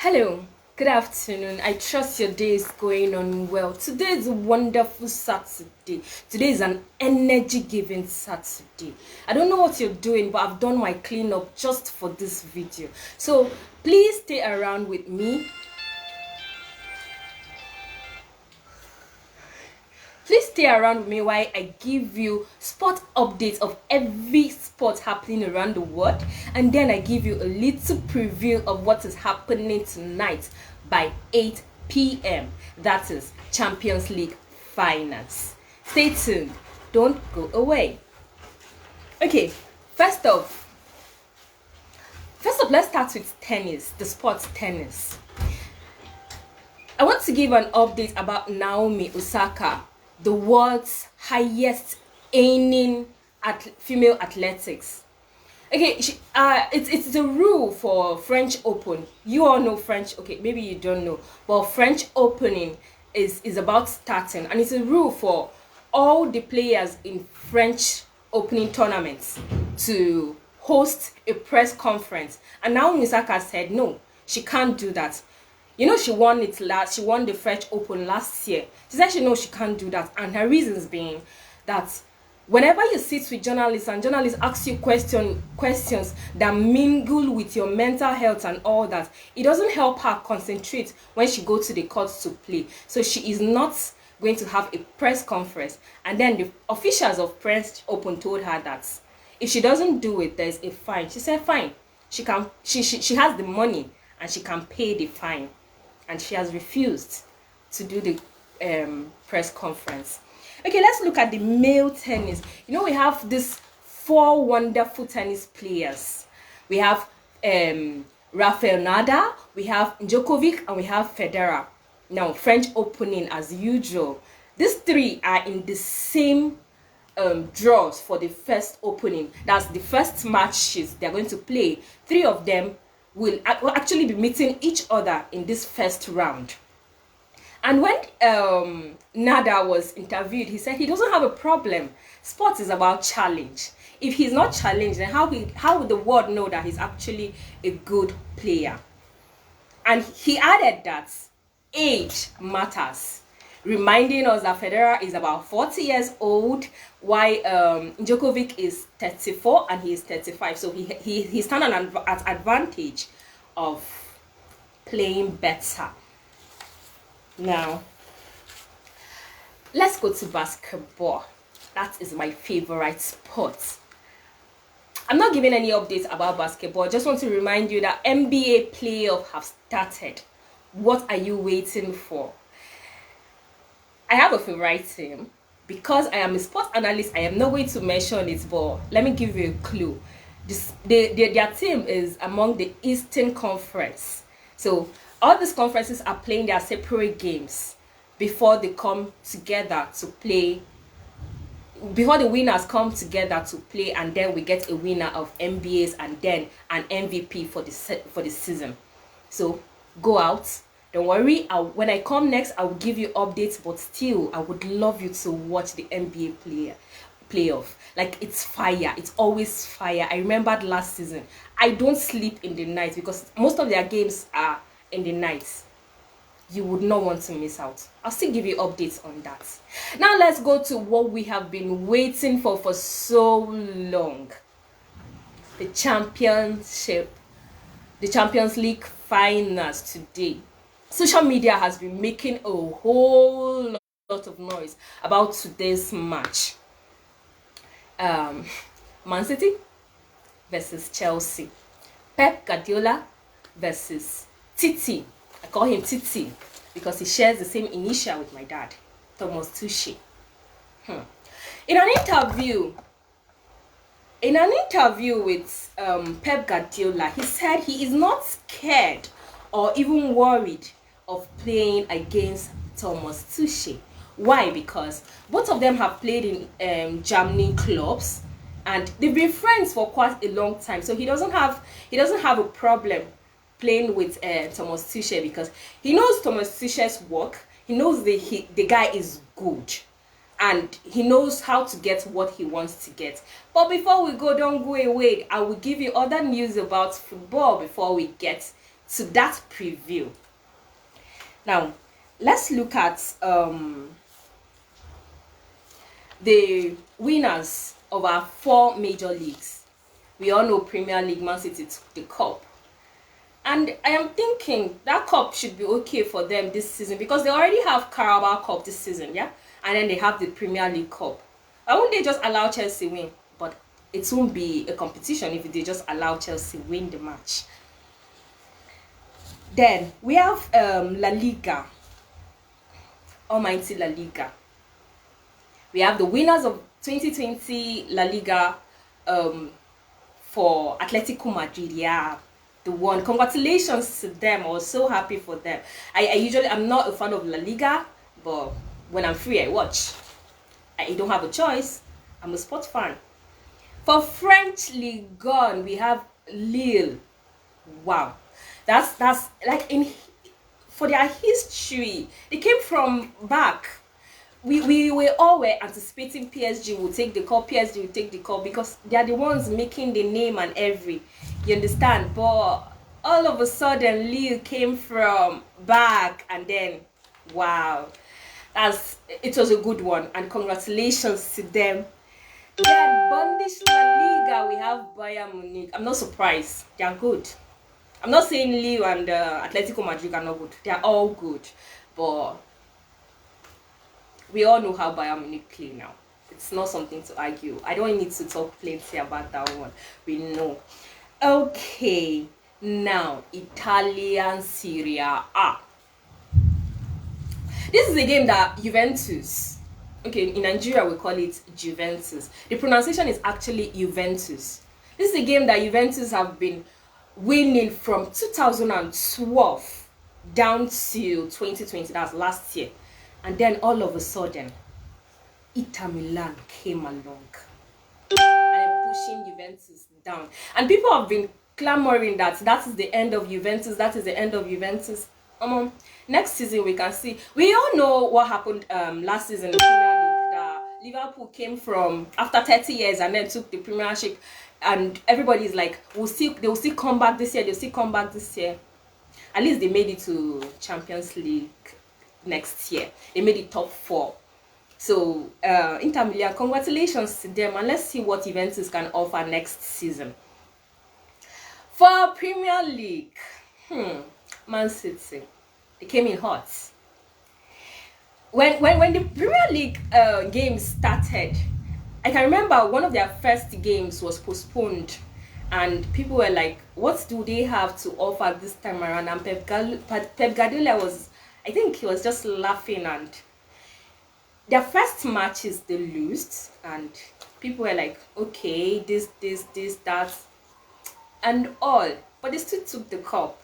Hello, good afternoon. I trust your day is going on well. Today is a wonderful Saturday. Today is an energy giving Saturday. I don't know what you're doing, but I've done my cleanup just for this video. So please stay around with me. Please stay around with me while I give you sport updates of every sport happening around the world, and then I give you a little preview of what is happening tonight by 8 p.m. That is Champions League finals. Stay tuned. Don't go away. Okay, first off, let's start with tennis, the sport tennis. I want to give an update about Naomi Osaka, the world's highest earning female athletics. Okay, it's a rule for French Open. You all know French. Okay, maybe you don't know, but French Opening is about starting, and it's a rule for all the players in French opening tournaments to host a press conference. And now Osaka said no, she can't do that. You know, she won the French Open last year. She said she knows she can't do that, and her reasons being that whenever you sit with journalists and journalists ask you questions that mingle with your mental health and all that, it doesn't help her concentrate when she goes to the court to play. So she is not going to have a press conference. And then the officials of French Open told her that if she doesn't do it, there's a fine. She said fine. She has the money and she can pay the fine. And she has refused to do the press conference. Okay, let's look at the male tennis. You know, we have these four wonderful tennis players. We have Rafael Nadal, we have Djokovic, and we have Federer. Now, French Opening as usual. These three are in the same draws for the first opening. That's the first matches they're going to play. Three of them will actually be meeting each other in this first round. And when Nadal was interviewed, he said he doesn't have a problem. Sports is about challenge. If he's not challenged, then how would the world know that he's actually a good player? And he added that age matters, reminding us that Federer is about 40 years old, while Djokovic is 34 and he is 35. So he stands at advantage of playing better. Now, let's go to basketball. That is my favorite sport. I'm not giving any updates about basketball. I just want to remind you that NBA playoffs have started. What are you waiting for? I have a favorite team. Because I am a sports analyst, I am not going to mention it, but let me give you a clue. Their team is among the Eastern Conference. So all these conferences are playing their separate games before they come together to play. Before the winners come together to play, and then we get a winner of NBAs and then an MVP for the season. So go out. Don't worry, when I come next, I will give you updates, but still, I would love you to watch the NBA playoff. Like, it's fire. It's always fire. I remembered last season. I don't sleep in the night because most of their games are in the night. You would not want to miss out. I'll still give you updates on that. Now, let's go to what we have been waiting for so long. The Champions League finals today. Social media has been making a whole lot of noise about today's match. Man City versus Chelsea. Pep Guardiola versus Titi. I call him Titi because he shares the same initial with my dad, Thomas Tuchel. In an interview with Pep Guardiola, he said he is not scared or even worried of playing against Thomas Tuchel. Why? Because both of them have played in Germany clubs and they've been friends for quite a long time. So he doesn't have a problem playing with Thomas Tuchel because he knows Thomas Tuchel's work. He knows the guy is good and he knows how to get what he wants to get. But before we go, don't go away. I will give you other news about football before we get to that preview. Now, let's look at the winners of our 4 major leagues. We all know Premier League, Man City took the cup. And I am thinking that cup should be okay for them this season because they already have Carabao Cup this season, yeah? And then they have the Premier League Cup. Why won't they just allow Chelsea win? But it won't be a competition if they just allow Chelsea win the match. Then we have La Liga. Almighty La Liga. We have the winners of 2020 La Liga for Atletico Madrid. Yeah, the one. Congratulations to them. I was so happy for them. I'm not a fan of La Liga, but when I'm free, I watch. I don't have a choice. I'm a sports fan. For French Ligue 1, we have Lille. Wow, that's like for their history. They came from back. We all were anticipating PSG will take the cup. PSG will take the cup because they are the ones making the name and every. You understand? But all of a sudden, Lille came from back, and then wow, it was a good one, and congratulations to them. Then Bundesliga, we have Bayern Munich. I'm not surprised. They are good. I'm not saying Lille and Atletico Madrid are not good. They are all good, but we all know how Bayern Munich play now. It's not something to argue. I don't need to talk plenty about that one. We know. Okay, now Italian Serie A. This is a game that Juventus, okay, in Nigeria we call it Juventus. The pronunciation is actually Juventus. This is a game that Juventus have been winning from 2012 down to 2020, that's last year. And then all of a sudden, Inter Milan came along and pushing Juventus down. And people have been clamoring that is the end of Juventus, that is the end of Juventus. Next season we can see. We all know what happened last season in the Premier League. That Liverpool came from after 30 years and then took the Premiership. And everybody's like, they will still come back this year, they'll still come back this year. At least they made it to Champions League next year. They made it top 4. So Inter Milan, congratulations to them, and let's see what Juventus can offer next season. For Premier League, Man City, they came in hot. When the Premier League game started, I can remember one of their first games was postponed, and people were like, what do they have to offer this time around? And Pep Guardiola was, I think he was just laughing, and their first matches they lost, and people were like, okay, this, that, and all, but they still took the cup.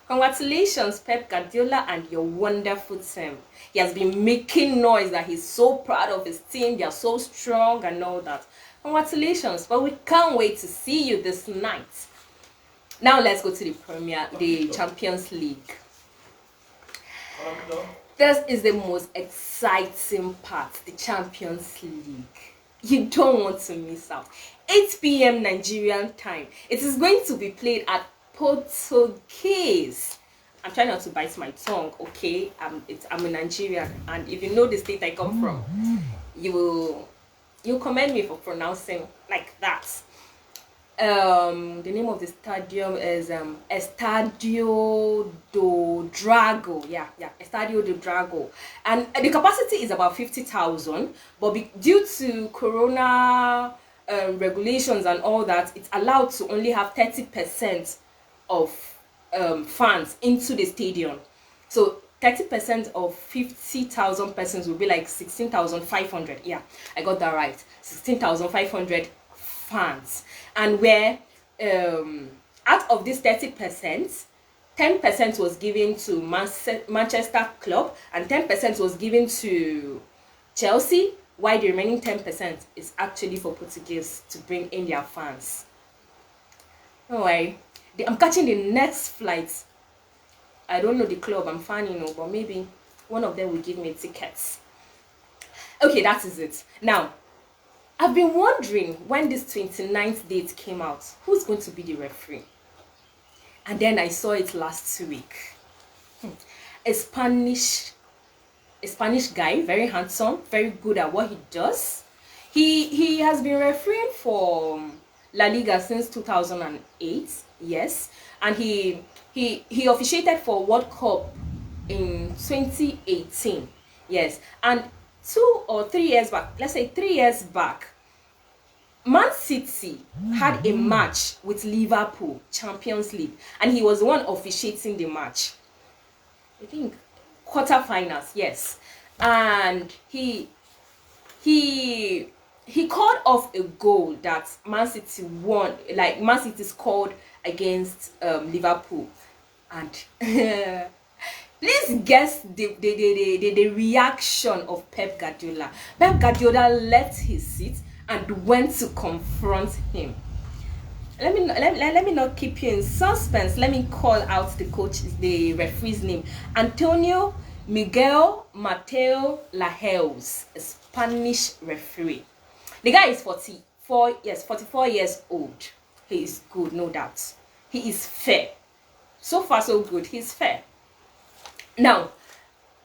Congratulations, Pep Guardiola and your wonderful team. He has been making noise that he's so proud of his team. They are so strong and all that. Congratulations, but we can't wait to see you this night. Now let's go to the Champions League. This is the most exciting part, the Champions League. You don't want to miss out. 8 p.m. Nigerian time. It is going to be played at Portuguese. I'm trying not to bite my tongue, okay? I'm a Nigerian, and if you know the state I come from, you'll commend me for pronouncing like that. The name of the stadium is Estadio do Dragão. Yeah, Estadio do Dragão, and the capacity is about 50,000. But due to Corona regulations and all that, it's allowed to only have 30% of fans into the stadium. So 30% of 50,000 persons will be like 16,500. Yeah, I got that right. 16,500 fans. And where out of this 30%, 10% was given to Manchester Club and 10% was given to Chelsea, while the remaining 10% is actually for Portuguese to bring in their fans. Don't worry. I'm catching the next flight. I don't know the club I'm fanning, but maybe one of them will give me tickets. Okay, that is it. Now, I've been wondering when this 29th date came out, who's going to be the referee? And then I saw it last week. A Spanish guy, very handsome, very good at what he does. He has been refereeing for La Liga since 2008, yes, and he officiated for World Cup in 2018, yes, and 2 or 3 years back, let's say 3 years back, Man City had a match with Liverpool, Champions League, and he was the one officiating the match. I think quarterfinals, yes, and he called off a goal that Man City won, like Man City scored against Liverpool, and please guess the reaction of Pep Guardiola. Pep Guardiola left his seat and went to confront him. Let me not keep you in suspense. Let me call out the referee's name. Antonio Miguel Mateo Lajeus, a Spanish referee. The guy is 44 years old. He is good, no doubt. He is fair. So far, so good. He's fair. Now,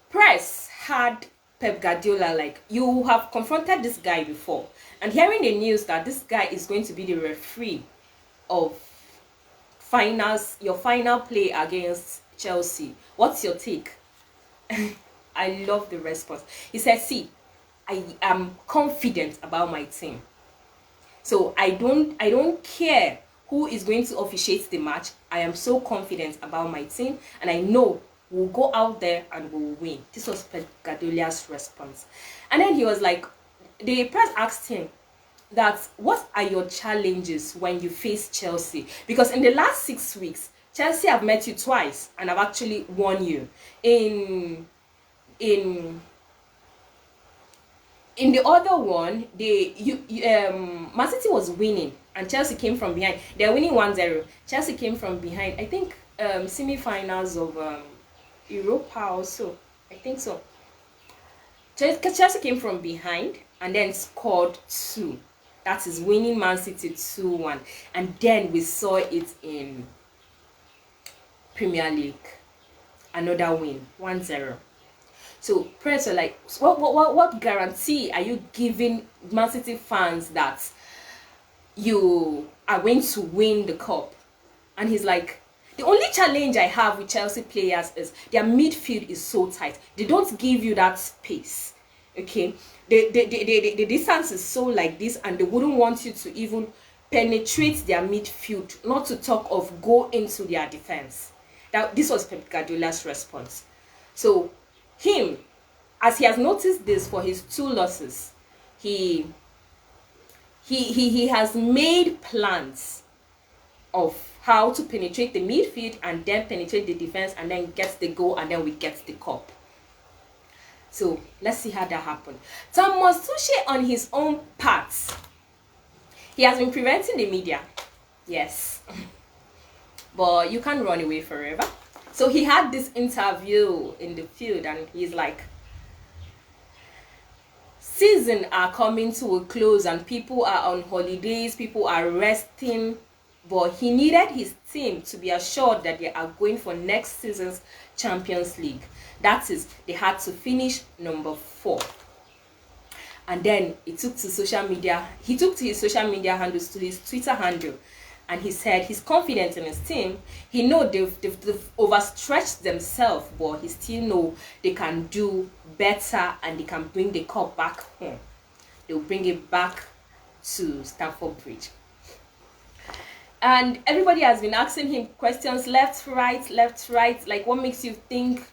press had Pep Guardiola like, you have confronted this guy before, and hearing the news that this guy is going to be the referee of your final play against Chelsea, what's your take? I love the response. He said, see, I am confident about my team, so I don't care who is going to officiate the match. I am so confident about my team, and I know we'll go out there and we'll win. This was Pep Guardiola's response. And then he was like, the press asked him that, what are your challenges when you face Chelsea? Because in the last 6 weeks, Chelsea have met you twice and have actually won you. In the other one, Man City was winning and Chelsea came from behind. They're winning 1-0. Chelsea came from behind. I think semi-finals of Europa also. I think so. Chelsea came from behind and then scored 2. That is winning Man City 2-1. And then we saw it in Premier League. Another win, 1-0. So press are like, what guarantee are you giving Man City fans that you are going to win the cup? And he's like, the only challenge I have with Chelsea players is their midfield is so tight. They don't give you that space. Okay, the distance is so like this, and they wouldn't want you to even penetrate their midfield, not to talk of go into their defense. Now, this was Pep Guardiola's response. So him, as he has noticed this for his 2 losses, he has made plans of how to penetrate the midfield and then penetrate the defense and then get the goal, and then we get the cup. So let's see how that happened. Thomas Tuchel, on his own part, he has been preventing the media. Yes. But you can't run away forever. So he had this interview in the field and he's like, season are coming to a close and people are on holidays, people are resting, but he needed his team to be assured that they are going for next season's Champions League. That is, they had to finish number 4. And then he took to his social media handles, to his Twitter handle, and he said he's confident in his team. He knows they've overstretched themselves, but he still know they can do better and they can bring the cup back home. They'll bring it back to Stamford Bridge. And everybody has been asking him questions left, right, like what makes you think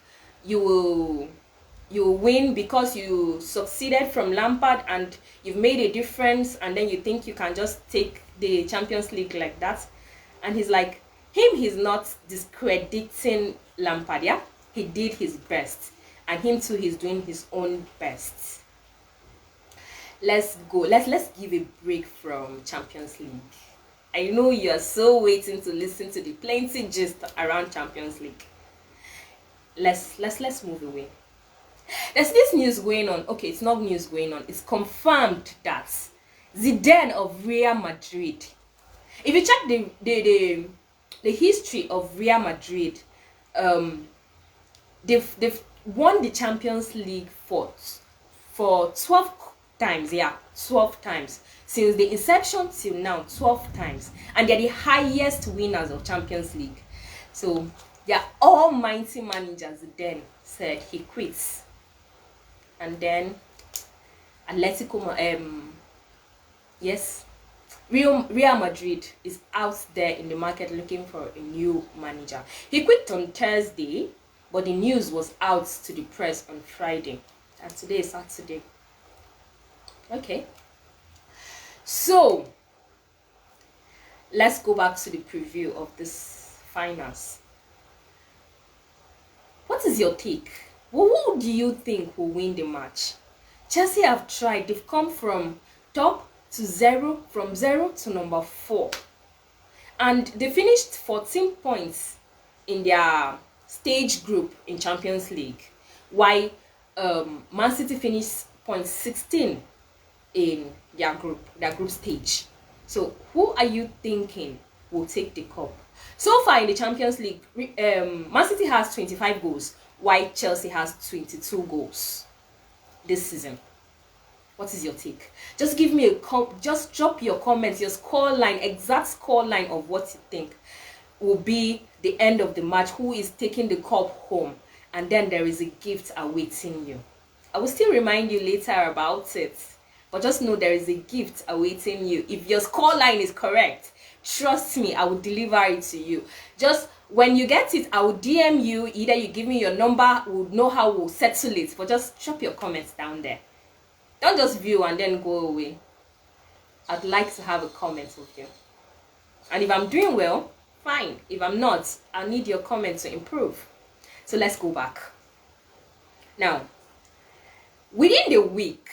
you will win, because you succeeded from Lampard and you've made a difference, and then you think you can just take the Champions League like that. And he's like, he's not discrediting Lampard. Yeah, he did his best, and him too, he's doing his own best. Let's go. Let's give a break from Champions League. I know you're so waiting to listen to the plenty gist around Champions League. Let's move away. There's this news going on. Okay, it's not news going on. It's confirmed that Zidane of Real Madrid. If you check the history of Real Madrid, they've won the Champions League for 12 times. Yeah, 12 times since the inception till now. 12 times, and they're the highest winners of Champions League. So their almighty managers then said he quits, and then Atletico, yes, Real Madrid is out there in the market looking for a new manager. He quit on Thursday, but the news was out to the press on Friday, and today is Saturday. Okay, so let's go back to the preview of this finals. What is your take? Who do you think will win the match? Chelsea have tried. They've come from top to zero, from 0 to number 4, and they finished 14 points in their stage group in Champions League, while Man City finished point 16 in their group stage. So who are you thinking will take the cup? So far in the Champions League, Man City has 25 goals, while Chelsea has 22 goals this season. What is your take? Just give me just drop your comments, your score line, exact score line of what you think will be the end of the match, who is taking the cup home, and then there is a gift awaiting you. I will still remind you later about it, but just know there is a gift awaiting you. If your score line is correct, trust me, I will deliver it to you. Just when you get it, I will DM you. Either you give me your number, we'll know how we'll settle it, but just drop your comments down there. Don't just view and then go away. I'd like to have a comment with you. And if I'm doing well, fine. If I'm not, I'll need your comment to improve. So let's go back. Now, within the week,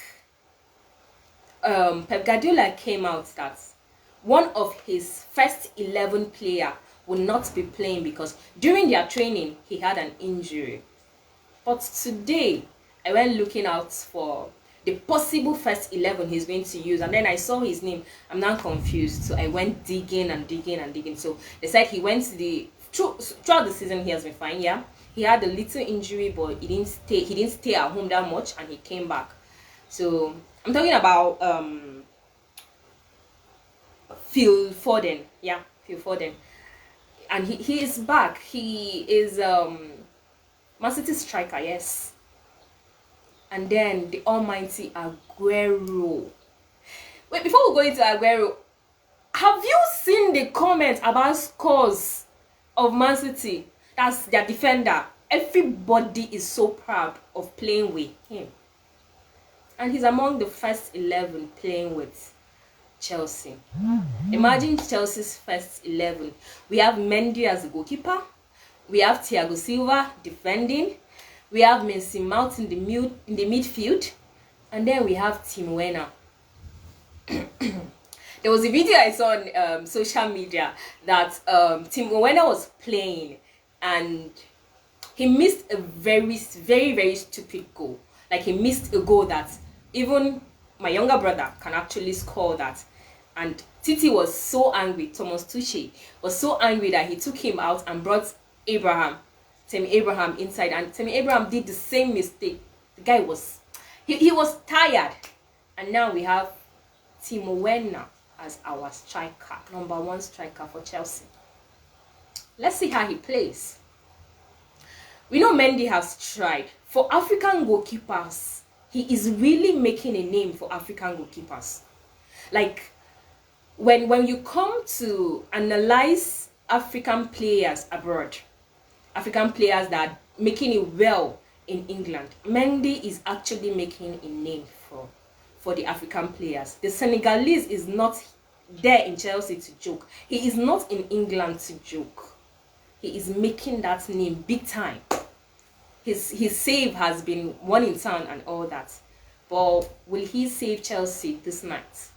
Pep Guardiola came out that one of his first 11 player will not be playing because during their training, he had an injury. But today, I went looking out for the possible first 11 he's going to use, and then I saw his name. I'm now confused, so I went digging and digging and digging. So they said he went to throughout the season he has been fine. Yeah, he had a little injury, but he didn't stay at home that much, and he came back. So I'm talking about Phil Foden. Yeah, Phil Foden, and he is back. He is Man City striker, yes. And then the almighty Aguero. Wait, before we go into Aguero, have you seen the comments about scores of Man City? That's their defender. Everybody is so proud of playing with him. And he's among the first 11 playing with Chelsea. Imagine Chelsea's first 11. We have Mendy as the goalkeeper. We have Thiago Silva defending. We have Mason Mount in the midfield, and then we have Timo Werner. There was a video I saw on social media that Timo Werner was playing, and he missed a very, very, very stupid goal. Like, he missed a goal that even my younger brother can actually score that. And Titi was so angry. Thomas Tuchel was so angry that he took him out and brought Tammy Abraham inside, and Tammy Abraham did the same mistake. The guy was he was tired, and now we have Timo Werner as our striker, number 1 striker for Chelsea. Let's see how he plays. We know Mendy has tried. For African goalkeepers, he is really making a name for African goalkeepers. Like, when you come to analyze African players abroad, African players that are making it well in England, Mendy is actually making a name for the African players. The Senegalese is not there in Chelsea to joke. He is not in England to joke. He is making that name big time. His save has been one in town and all that. But will he save Chelsea this night?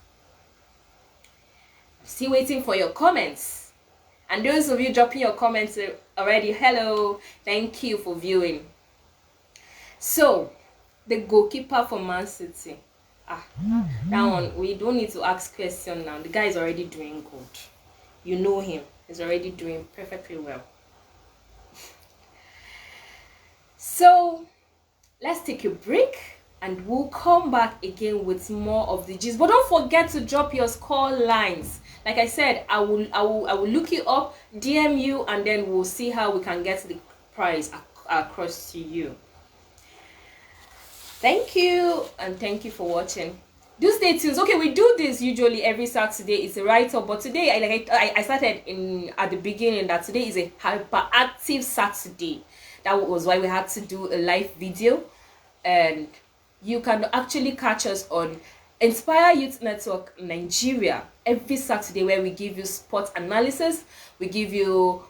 I'm still waiting for your comments. And those of you dropping your comments already, hello, thank you for viewing. So, the goalkeeper for Man City. That one, we don't need to ask question now. The guy is already doing good. You know him. is already doing perfectly well. So let's take a break and we'll come back again with more of the gist. But don't forget to drop your score lines. Like I said, I will look you up, DM you, and then we'll see how we can get the prize across to you. Thank you, and thank you for watching. Do stay tuned. Okay, we do this usually every Saturday. It's a write-up, but today I started at the beginning that today is a hyperactive Saturday. That was why we had to do a live video, and you can actually catch us on Inspire Youth Network Nigeria every Saturday, where we give you sport analysis, we give you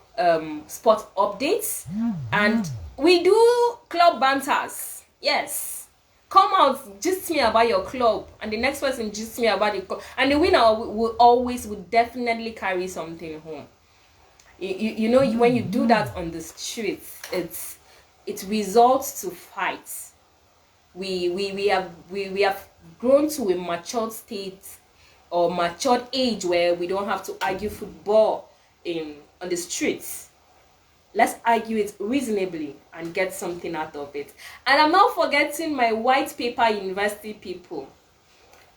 sport updates, and we do club banters. Yes. Come out, gist me about your club, and the next person gist me about the club, and the winner will definitely carry something home. You know, when you do that on the streets, it results to fights. We have grown to a matured state or matured age where we don't have to argue football on the streets. Let's argue it reasonably and get something out of it. And I'm not forgetting my white paper university people.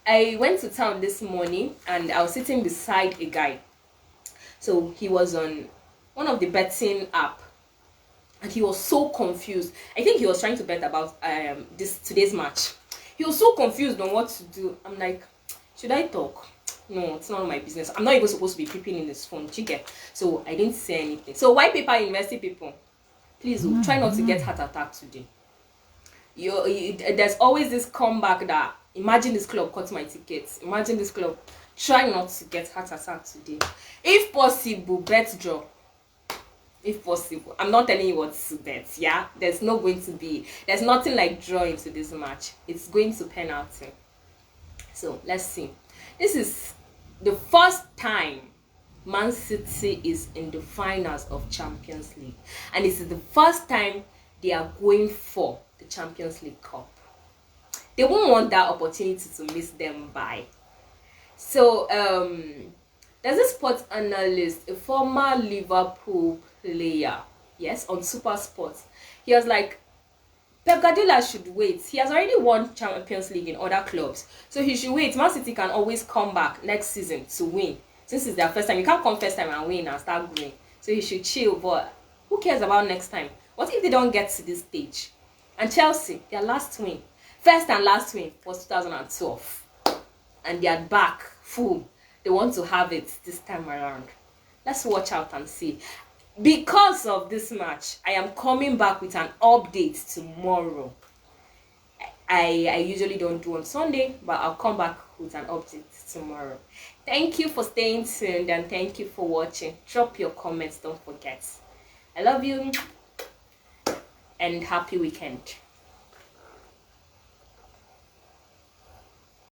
I went to town this morning and I was sitting beside a guy. So he was on one of the betting app and he was so confused. I think he was trying to bet about today's match. He was so confused on what to do. I'm like, should I talk? No, it's not my business. I'm not even supposed to be peeping in his phone, chicken. So I didn't say anything. So white paper university people, please try not to get heart attack today. There's always this comeback that imagine this club cut my tickets. Imagine this club. Try not to get heart attack today. If possible, bet draw. If possible. I'm not telling you what to bet, yeah? There's nothing like drawing to this match. It's going to penalty. So let's see. This is the first time Man City is in the finals of Champions League, and this is the first time they are going for the Champions League Cup. They won't want that opportunity to miss them by. So there's a sports analyst, a former Liverpool player, yes, on Super Sports. He was like, Pep Guardiola should wait. He has already won Champions League in other clubs, so he should wait. Man City can always come back next season to win. Since it's their first time, you can't come first time and win and start growing. So he should chill. But who cares about next time? What if they don't get to this stage? And Chelsea, their last win, first and last win, was 2012, and they are back full. They want to have it this time around. Let's watch out and see. Because of this match, I am coming back with an update tomorrow. I usually don't do on Sunday, but I'll come back with an update tomorrow. Thank you for staying tuned and thank you for watching. Drop your comments, don't forget. I love you and happy weekend.